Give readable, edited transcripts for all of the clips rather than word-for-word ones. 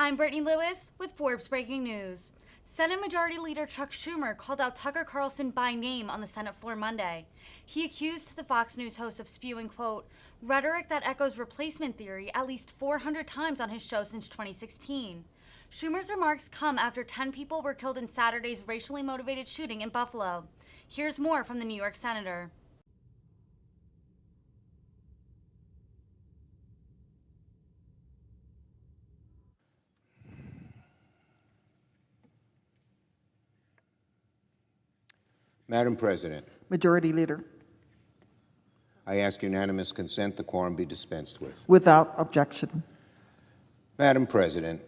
I'm Brittany Lewis with Forbes Breaking News. Senate Majority Leader Chuck Schumer called out Tucker Carlson by name on the Senate floor Monday. He accused the Fox News host of spewing, quote, rhetoric that echoes replacement theory at least 400 times on his show since 2016. Schumer's remarks come after 10 people were killed in Saturday's racially motivated shooting in Buffalo. Here's more from the New York senator. Madam President, Majority Leader. I ask unanimous consent the quorum be dispensed with. Without objection. Madam President,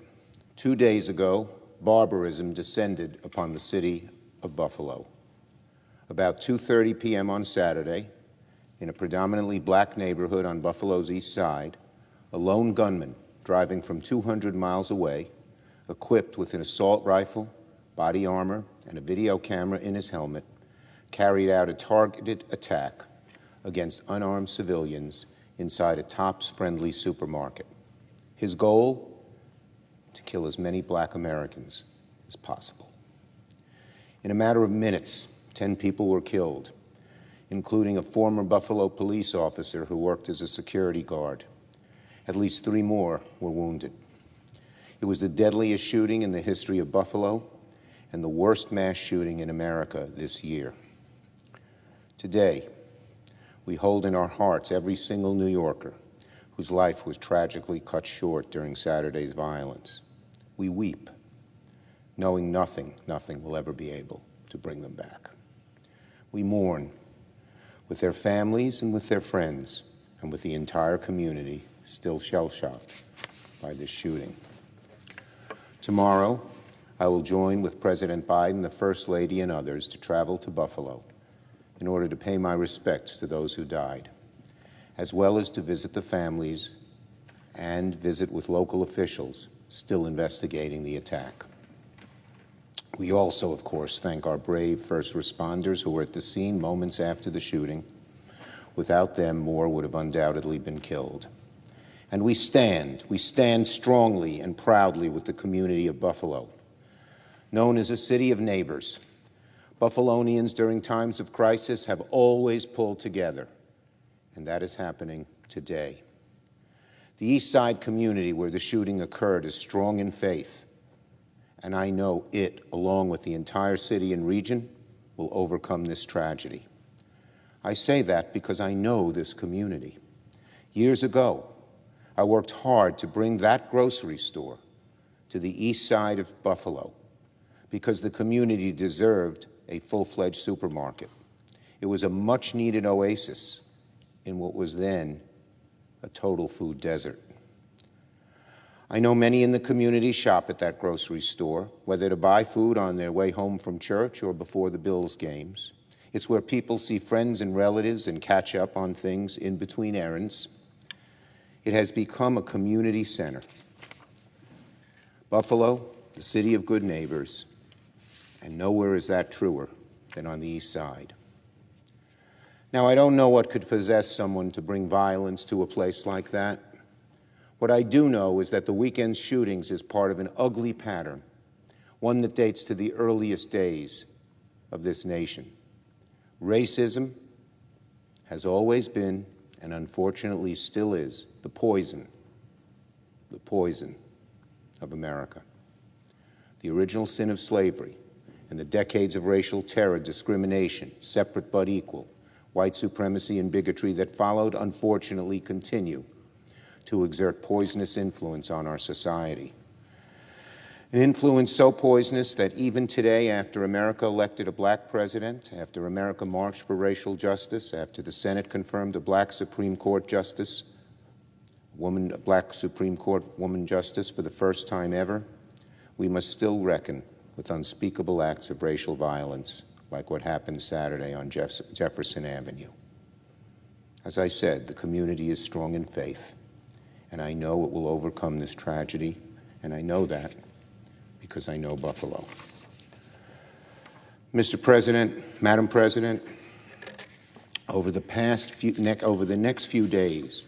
2 days ago, barbarism descended upon the city of Buffalo. About 2:30 p.m. on Saturday, in a predominantly black neighborhood on Buffalo's east side, a lone gunman driving from 200 miles away, equipped with an assault rifle, body armor, and a video camera in his helmet, carried out a targeted attack against unarmed civilians inside a Tops-friendly supermarket. His goal? To kill as many black Americans as possible. In a matter of minutes, 10 people were killed, including a former Buffalo police officer who worked as a security guard. At least 3 more were wounded. It was the deadliest shooting in the history of Buffalo and the worst mass shooting in America this year. Today, we hold in our hearts every single New Yorker whose life was tragically cut short during Saturday's violence. We weep, knowing nothing will ever be able to bring them back. We mourn with their families and with their friends and with the entire community still shell-shocked by this shooting. Tomorrow, I will join with President Biden, the First Lady, and others to travel to Buffalo in order to pay my respects to those who died, as well as to visit the families and visit with local officials still investigating the attack. We also, of course, thank our brave first responders who were at the scene moments after the shooting. Without them, more would have undoubtedly been killed. And we stand strongly and proudly with the community of Buffalo, known as a city of neighbors. Buffalonians during times of crisis have always pulled together, and that is happening today. The East Side community where the shooting occurred is strong in faith, and I know it, along with the entire city and region, will overcome this tragedy. I say that because I know this community. Years ago, I worked hard to bring that grocery store to the east side of Buffalo because the community deserved a full-fledged supermarket. It was a much-needed oasis in what was then a total food desert. I know many in the community shop at that grocery store, whether to buy food on their way home from church or before the Bills games. It's where people see friends and relatives and catch up on things in between errands. It has become a community center. Buffalo, the city of good neighbors, and nowhere is that truer than on the east side. Now, I don't know what could possess someone to bring violence to a place like that. What I do know is that the weekend's shootings is part of an ugly pattern, one that dates to the earliest days of this nation. Racism has always been, and unfortunately still is, the poison of America. The original sin of slavery and the decades of racial terror, discrimination, separate but equal, white supremacy and bigotry that followed, unfortunately, continue to exert poisonous influence on our society. An influence so poisonous that even today, after America elected a black president, after America marched for racial justice, after the Senate confirmed a black Supreme Court justice, a black Supreme Court woman justice for the first time ever, we must still reckon with unspeakable acts of racial violence like what happened Saturday on Jefferson Avenue. As I said, the community is strong in faith, and I know it will overcome this tragedy, and I know that because I know Buffalo. Mr. President, Madam President, over the next few days,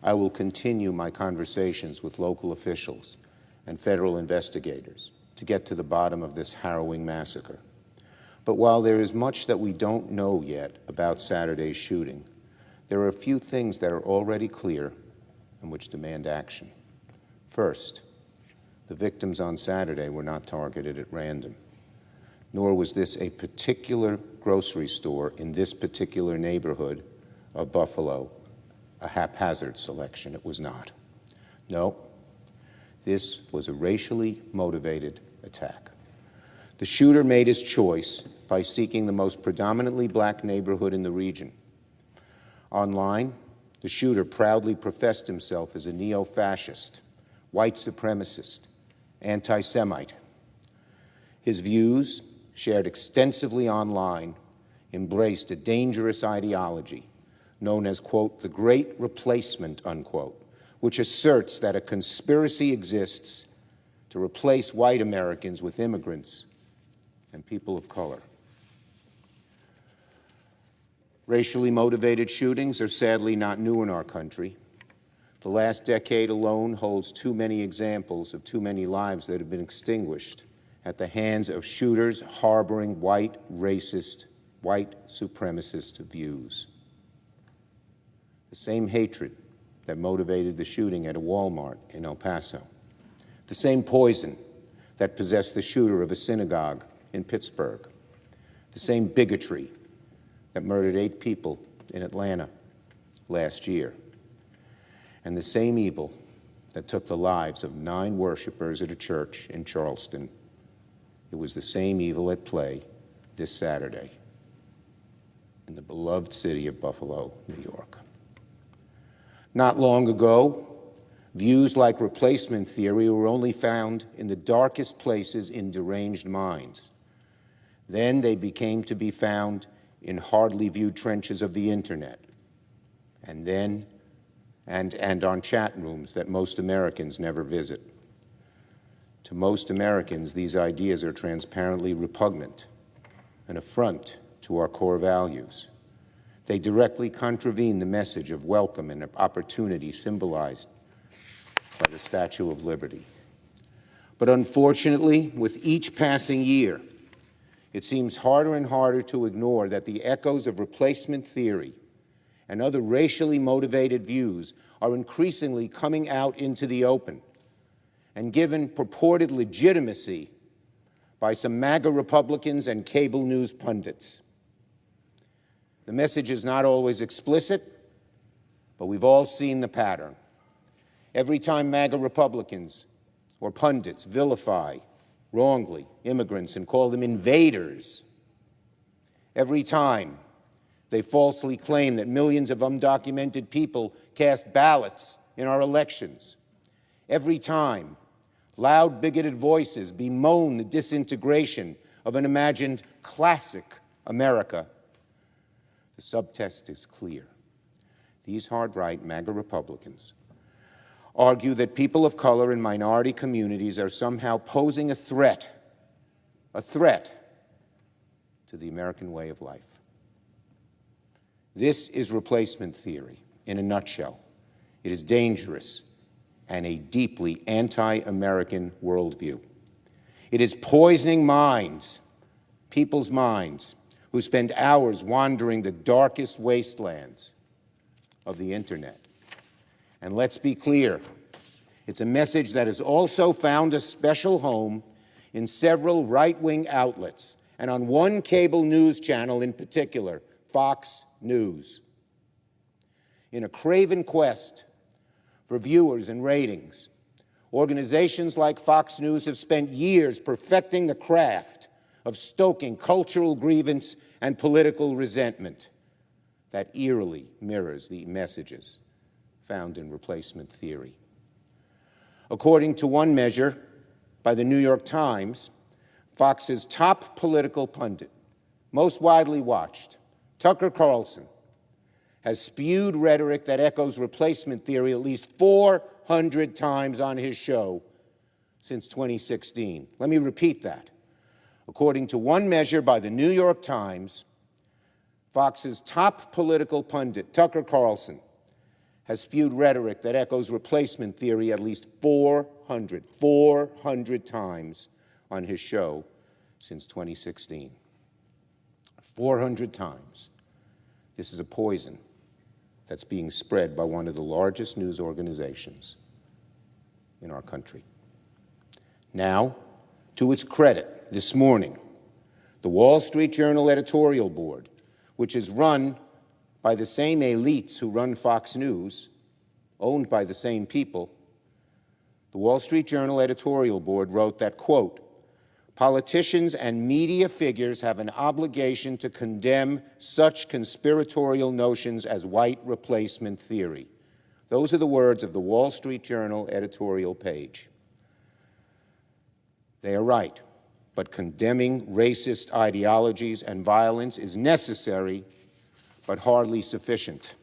I will continue my conversations with local officials and federal investigators to get to the bottom of this harrowing massacre. But while there is much that we don't know yet about Saturday's shooting, there are a few things that are already clear and which demand action. First, the victims on Saturday were not targeted at random, nor was this a particular grocery store in this particular neighborhood of Buffalo a haphazard selection. It was not. No, this was a racially motivated attack. The shooter made his choice by seeking the most predominantly black neighborhood in the region. Online, the shooter proudly professed himself as a neo-fascist, white supremacist, anti-Semite. His views, shared extensively online, embraced a dangerous ideology known as, quote, the Great Replacement, unquote, which asserts that a conspiracy exists to replace white Americans with immigrants and people of color. Racially motivated shootings are sadly not new in our country. The last decade alone holds too many examples of too many lives that have been extinguished at the hands of shooters harboring white, racist, white supremacist views. The same hatred that motivated the shooting at a Walmart in El Paso. The same poison that possessed the shooter of a synagogue in Pittsburgh. The same bigotry that murdered 8 people in Atlanta last year. And the same evil that took the lives of 9 worshipers at a church in Charleston. It was the same evil at play this Saturday in the beloved city of Buffalo, New York. Not long ago, views like replacement theory were only found in the darkest places in deranged minds. Then they became to be found in hardly viewed trenches of the internet, and on chat rooms that most Americans never visit. To most Americans, these ideas are transparently repugnant, an affront to our core values. They directly contravene the message of welcome and opportunity symbolized by the Statue of Liberty. But unfortunately, with each passing year, it seems harder and harder to ignore that the echoes of replacement theory and other racially motivated views are increasingly coming out into the open and given purported legitimacy by some MAGA Republicans and cable news pundits. The message is not always explicit, but we've all seen the pattern. Every time MAGA Republicans or pundits vilify wrongly immigrants and call them invaders, every time they falsely claim that millions of undocumented people cast ballots in our elections, every time loud bigoted voices bemoan the disintegration of an imagined classic America, the subtext is clear. These hard-right MAGA Republicans argue that people of color and minority communities are somehow posing a threat to the American way of life. This is replacement theory in a nutshell. It is dangerous and a deeply anti-American worldview. It is poisoning minds, people's minds, who spend hours wandering the darkest wastelands of the internet. And let's be clear, it's a message that has also found a special home in several right-wing outlets, and on one cable news channel in particular, Fox News. In a craven quest for viewers and ratings, organizations like Fox News have spent years perfecting the craft of stoking cultural grievance and political resentment that eerily mirrors the messages found in replacement theory. According to one measure by the New York Times, Fox's top political pundit, most widely watched, Tucker Carlson, has spewed rhetoric that echoes replacement theory at least 400 times on his show since 2016. Let me repeat that. According to one measure by the New York Times, Fox's top political pundit, Tucker Carlson, has spewed rhetoric that echoes replacement theory at least 400 times on his show since 2016. 400 times. This is a poison that's being spread by one of the largest news organizations in our country. Now, to its credit, this morning, the Wall Street Journal editorial board, which is run by the same elites who run Fox News, owned by the same people, the Wall Street Journal editorial board wrote that, quote, politicians and media figures have an obligation to condemn such conspiratorial notions as white replacement theory. Those are the words of the Wall Street Journal editorial page. They are right, but condemning racist ideologies and violence is necessary, but hardly sufficient.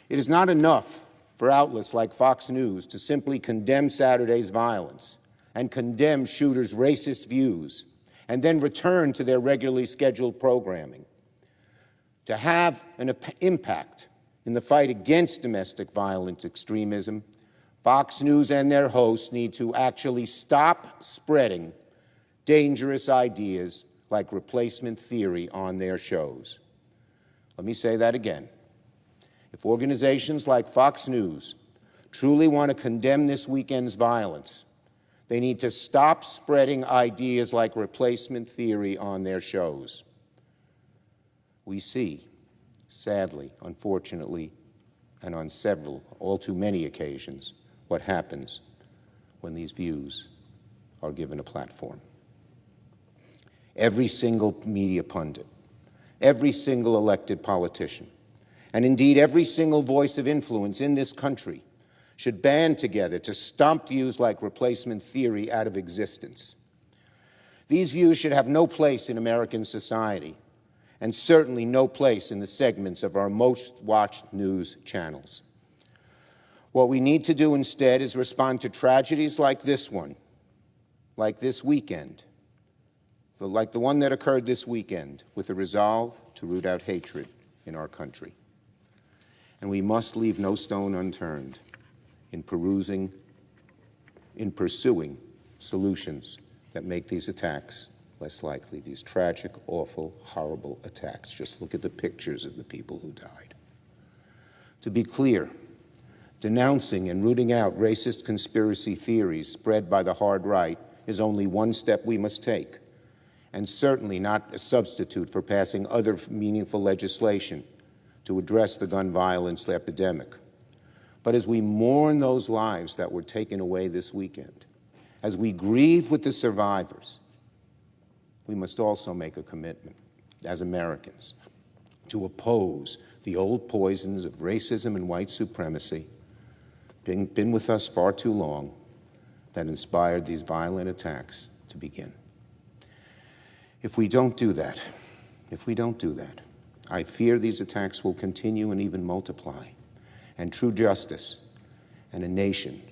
It is not enough for outlets like Fox News to simply condemn Saturday's violence and condemn shooters' racist views and then return to their regularly scheduled programming. To have an impact in the fight against domestic violence extremism, Fox News and their hosts need to actually stop spreading dangerous ideas like replacement theory on their shows. Let me say that again. If organizations like Fox News truly want to condemn this weekend's violence, they need to stop spreading ideas like replacement theory on their shows. We see, sadly, unfortunately, and on several, all too many occasions, what happens when these views are given a platform. Every single media pundit, every single elected politician, and indeed every single voice of influence in this country should band together to stomp views like replacement theory out of existence. These views should have no place in American society, and certainly no place in the segments of our most watched news channels. What we need to do instead is respond to tragedies like this one, like this weekend, like the one that occurred this weekend, with a resolve to root out hatred in our country. And we must leave no stone unturned in pursuing solutions that make these attacks less likely, these tragic, awful, horrible attacks. Just look at the pictures of the people who died. To be clear, denouncing and rooting out racist conspiracy theories spread by the hard right is only one step we must take, and certainly not a substitute for passing other meaningful legislation to address the gun violence epidemic. But as we mourn those lives that were taken away this weekend, as we grieve with the survivors, we must also make a commitment as Americans to oppose the old poisons of racism and white supremacy, been with us far too long, that inspired these violent attacks to begin. If we don't do that, I fear these attacks will continue and even multiply, and true justice and a nation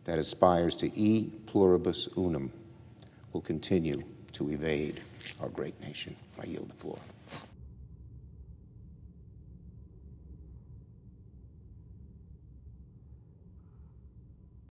that aspires to e pluribus unum will continue to evade our great nation. I yield the floor.